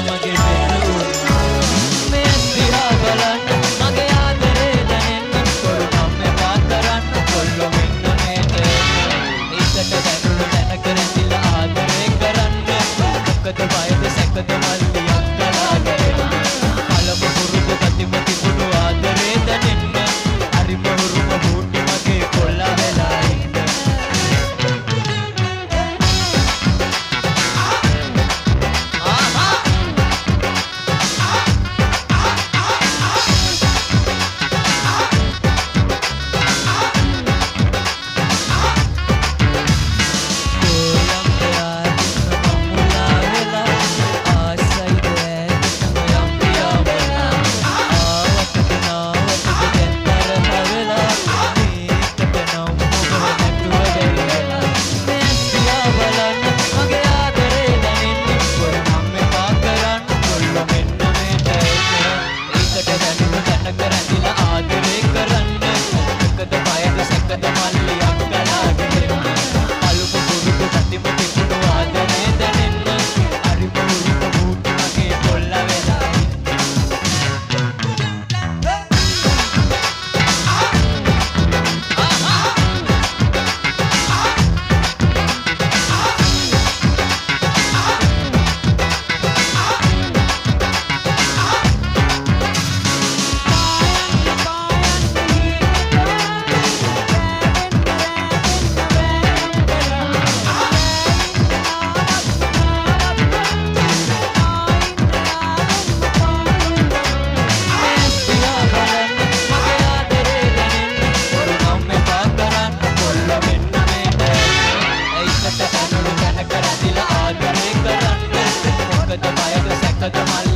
මගේ පෙනුන මේ දිහා බලන්න මගේ ආදරේ දැනෙන්න කොළු මම පාත් කරන්න කොල්ලෝ මෙන්න මේට ඒකට දැනුණු දැනක රැඳිලා ආදරේ කරන්න මොකද බයද සැකද මල්ලියක් කලාගෙන පළමු පුරුදු ගතිම තිබුණු ආදරේ දැනෙන්න හරිම හුරුම බූටි මගේ කොල්ලා වෙලා ඉන්න Kata